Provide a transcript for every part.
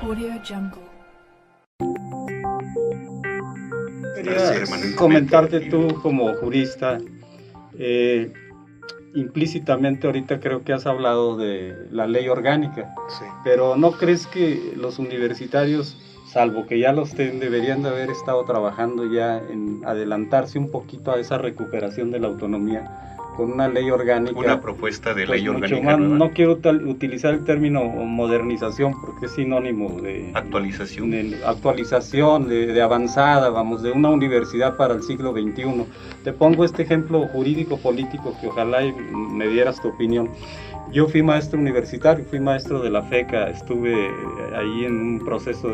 Audio Jungle. Quería comentarte tú como jurista, implícitamente ahorita creo que has hablado de la ley orgánica, Sí. pero ¿no crees que los universitarios, salvo que ya los deberían de haber estado trabajando ya en adelantarse un poquito a esa recuperación de la autonomía con una ley orgánica? Una propuesta de ley mucho orgánica más, nueva. no quiero utilizar el término modernización porque es sinónimo de Actualización. de avanzada, vamos, de una universidad para el siglo XXI. Te pongo este ejemplo jurídico-político que ojalá y me dieras tu opinión. Yo fui maestro universitario, fui maestro de la FECA, estuve ahí en un proceso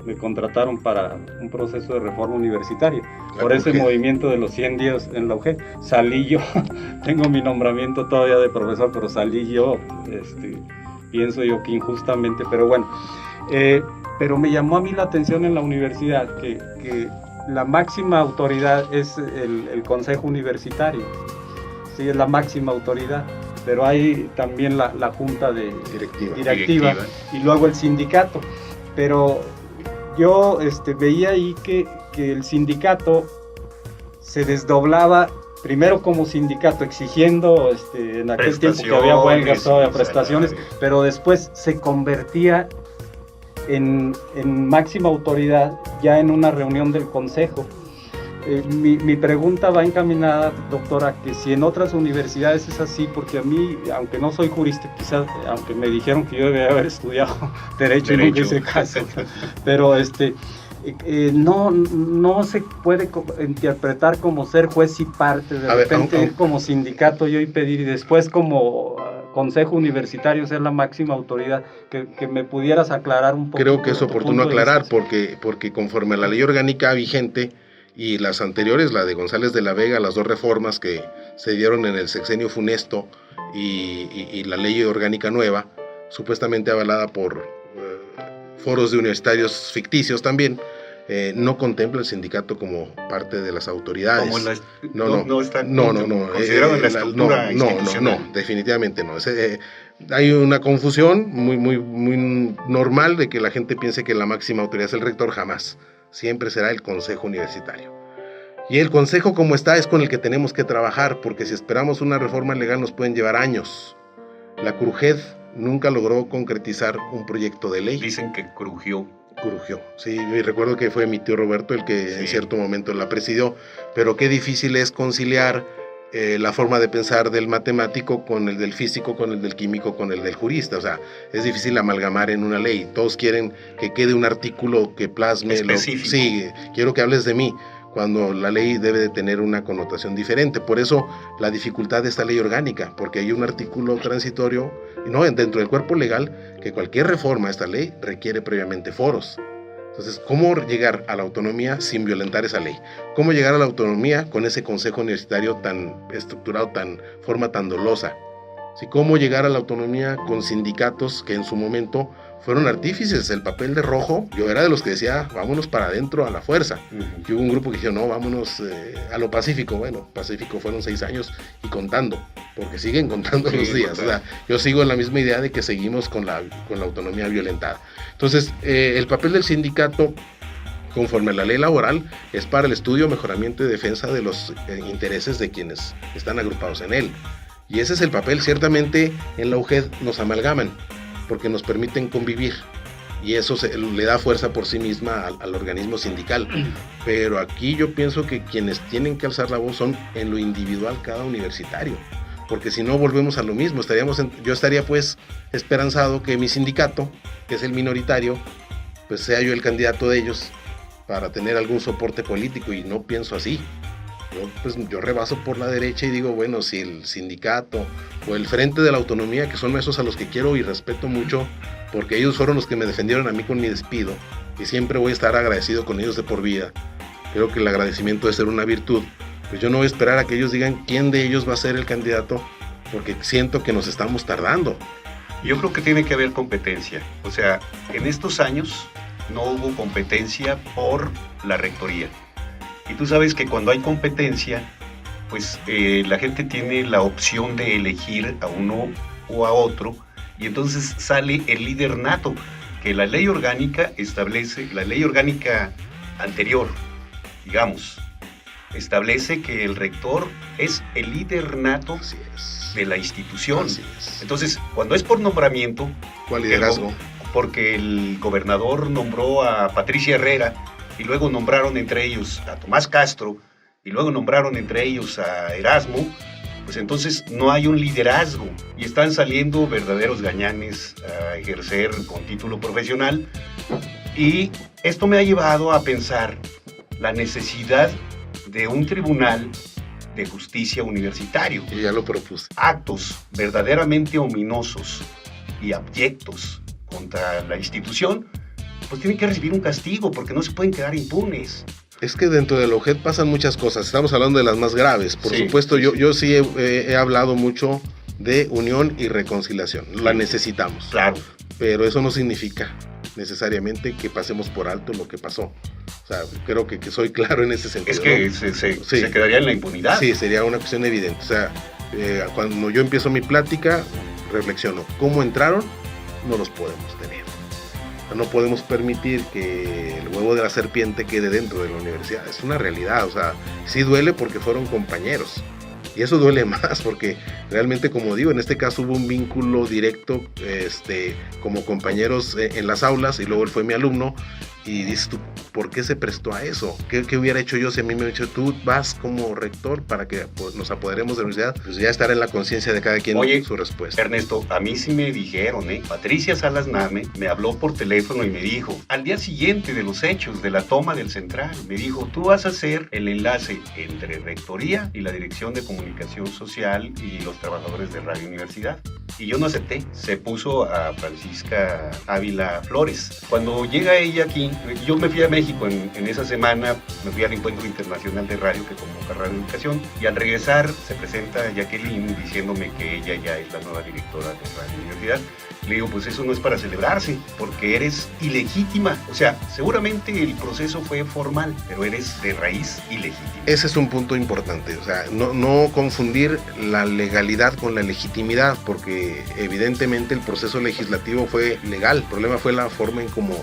me contrataron para un proceso de reforma universitaria, por ese movimiento de los 100 días en la UGEL. Salí yo, tengo mi nombramiento todavía de profesor, pero salí yo, pienso yo que injustamente, pero bueno. Pero me llamó a mí la atención en la universidad que la máxima autoridad es el Consejo Universitario, sí, es la máxima autoridad. Pero hay también la junta directiva y luego el sindicato. Pero yo veía ahí que el sindicato se desdoblaba primero como sindicato exigiendo en aquel tiempo que había huelgas, todavía prestaciones, pero después se convertía en máxima autoridad ya en una reunión del consejo. Mi pregunta va encaminada, doctora, que si en otras universidades es así, porque a mí, aunque no soy jurista, quizás, aunque me dijeron que yo debía haber estudiado Derecho. Y nunca hice caso, pero no se puede interpretar como ser juez y parte, de repente ir como sindicato yo y pedir, y después como consejo universitario ser la máxima autoridad, que me pudieras aclarar un poco. Creo que es oportuno aclarar, porque conforme a la ley orgánica vigente, y las anteriores, la de González de la Vega, las dos reformas que se dieron en el sexenio funesto y la ley orgánica nueva, supuestamente avalada por foros de universitarios ficticios también, no contempla el sindicato como parte de las autoridades. No está considerado en la estructura institucional. No, definitivamente no. Hay una confusión muy normal de que la gente piense que la máxima autoridad es el rector. Jamás. Siempre será el consejo universitario. Y el consejo como está es con el que tenemos que trabajar, porque si esperamos una reforma legal nos pueden llevar años. La CRUJED nunca logró concretizar un proyecto de ley. Dicen que crujió. Sí, y recuerdo que fue mi tío Roberto el que en cierto momento la presidió, pero qué difícil es conciliar la forma de pensar del matemático con el del físico, con el del químico, con el del jurista. O sea, es difícil amalgamar en una ley. Todos quieren que quede un artículo que plasme específico. Sí, quiero que hables de mí, cuando la ley debe de tener una connotación diferente. Por eso la dificultad de esta ley orgánica, porque hay un artículo transitorio dentro del cuerpo legal que cualquier reforma a esta ley requiere previamente foros. Entonces, ¿cómo llegar a la autonomía sin violentar esa ley? ¿Cómo llegar a la autonomía con ese consejo universitario tan estructurado, forma tan dolosa? ¿Sí? ¿Cómo llegar a la autonomía con sindicatos que en su momento fueron artífices? El papel de Rojo, yo era de los que decía, vámonos para adentro a la fuerza. Y hubo un grupo que dijo, no, vámonos a lo pacífico. Bueno, pacífico fueron 6 años y contando, porque siguen contando los días. O sea, yo sigo en la misma idea de que seguimos con la autonomía violentada. Entonces, el papel del sindicato, conforme a la ley laboral, es para el estudio, mejoramiento y defensa de los intereses de quienes están agrupados en él. Y ese es el papel. Ciertamente en la UGED nos amalgaman, porque nos permiten convivir, y eso le da fuerza por sí misma al organismo sindical. Pero aquí yo pienso que quienes tienen que alzar la voz son en lo individual cada universitario, porque si no volvemos a lo mismo. Yo estaría pues esperanzado que mi sindicato, que es el minoritario, pues sea yo el candidato de ellos para tener algún soporte político, y no pienso así. Yo rebaso por la derecha y digo, bueno, si el sindicato o el Frente de la Autonomía, que son esos a los que quiero y respeto mucho, porque ellos fueron los que me defendieron a mí con mi despido, y siempre voy a estar agradecido con ellos de por vida. Creo que el agradecimiento debe ser una virtud. Pues yo no voy a esperar a que ellos digan quién de ellos va a ser el candidato, porque siento que nos estamos tardando. Yo creo que tiene que haber competencia. O sea, en estos años no hubo competencia por la rectoría. Y tú sabes que cuando hay competencia, pues la gente tiene la opción de elegir a uno o a otro, y entonces sale el líder nato, que la ley orgánica establece, la ley orgánica anterior, digamos, establece que el rector es el líder nato de la institución. Entonces, cuando es por nombramiento, ¿cuál liderazgo? Porque el gobernador nombró a Patricia Herrera y luego nombraron entre ellos a Tomás Castro y luego nombraron entre ellos a Erasmo, pues entonces no hay un liderazgo y están saliendo verdaderos gañanes a ejercer con título profesional, y esto me ha llevado a pensar la necesidad de un tribunal de justicia universitario. Y ya lo propuse. Actos verdaderamente ominosos y abyectos contra la institución, pues tienen que recibir un castigo, porque no se pueden quedar impunes. Es que dentro del OJED pasan muchas cosas. Estamos hablando de las más graves. Por supuesto, yo sí he hablado mucho de unión y reconciliación. La necesitamos. Claro. Pero eso no significa necesariamente que pasemos por alto lo que pasó. O sea, creo que soy claro en ese sentido. Es que ¿no? se quedaría en la impunidad. Sí, sería una cuestión evidente. O sea, cuando yo empiezo mi plática, reflexiono. ¿Cómo entraron? No los podemos tener. No podemos permitir que el huevo de la serpiente quede dentro de la universidad. Es una realidad. O sea, sí duele porque fueron compañeros. Y eso duele más porque realmente, como digo, en este caso hubo un vínculo directo como compañeros en las aulas, y luego él fue mi alumno. Y dices tú, ¿por qué se prestó a eso? ¿Qué hubiera hecho yo si a mí me hubiera dicho, tú vas como rector para que nos apoderemos de la universidad? Pues ya estará en la conciencia de cada quien. Oye, su respuesta. Ernesto, a mí sí me dijeron, Patricia Salas Name me habló por teléfono y me dijo, al día siguiente de los hechos, de la toma del Central, me dijo, tú vas a hacer el enlace entre Rectoría y la Dirección de Comunicación Social y los trabajadores de Radio Universidad. Y yo no acepté. Se puso a Francisca Ávila Flores. Cuando llega ella aquí, yo me fui a México en esa semana, me fui al Encuentro Internacional de Radio que convoca Radio Educación, y al regresar se presenta Jacqueline diciéndome que ella ya es la nueva directora de Radio Universidad. Le digo, pues eso no es para celebrarse, porque eres ilegítima. O sea, seguramente el proceso fue formal, pero eres de raíz ilegítima. Ese es un punto importante, o sea, no confundir la legalidad con la legitimidad, porque evidentemente el proceso legislativo fue legal. El problema fue la forma en cómo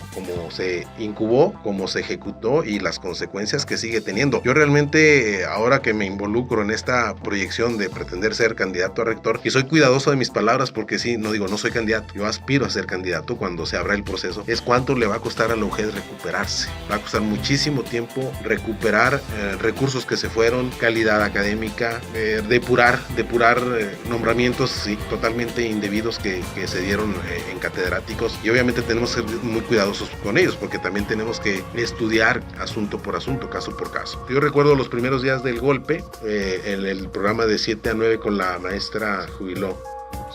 se incubó, cómo se ejecutó y las consecuencias que sigue teniendo. Yo realmente, ahora que me involucro en esta proyección de pretender ser candidato a rector, y soy cuidadoso de mis palabras porque sí, no digo no soy candidato, yo aspiro a ser candidato cuando se abra el proceso, es cuánto le va a costar a la UJED recuperarse. Va a costar muchísimo tiempo recuperar recursos que se fueron, calidad académica, depurar nombramientos totalmente indebidos que se dieron en catedráticos, y obviamente tenemos que ser muy cuidadosos con ellos porque también tenemos que estudiar asunto por asunto, caso por caso. Yo recuerdo los primeros días del golpe, en el programa de 7 a 9 con la maestra Jubiló,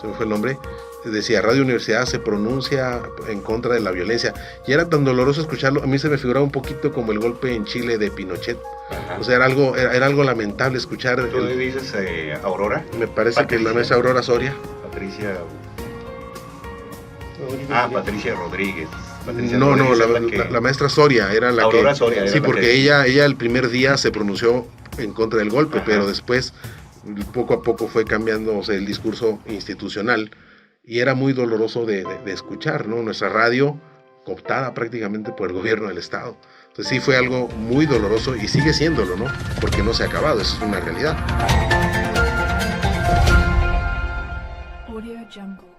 se me fue el nombre, decía, Radio Universidad se pronuncia en contra de la violencia, y era tan doloroso escucharlo. A mí se me figuraba un poquito como el golpe en Chile de Pinochet. Ajá. O sea, era algo lamentable escuchar. ¿Tú le dices Aurora? Me parece Patricia, que la maestra Aurora Soria. Patricia Rodríguez. Patricia no, Rodríguez la maestra Soria era la Aurora que... Soria era sí, porque ella el primer día se pronunció en contra del golpe. Ajá. Pero después, poco a poco fue cambiando, o sea, el discurso institucional, y era muy doloroso de escuchar, ¿no? Nuestra radio cooptada prácticamente por el gobierno del estado. Entonces sí fue algo muy doloroso y sigue siéndolo, ¿no? Porque no se ha acabado, eso es una realidad. Audio Jungle.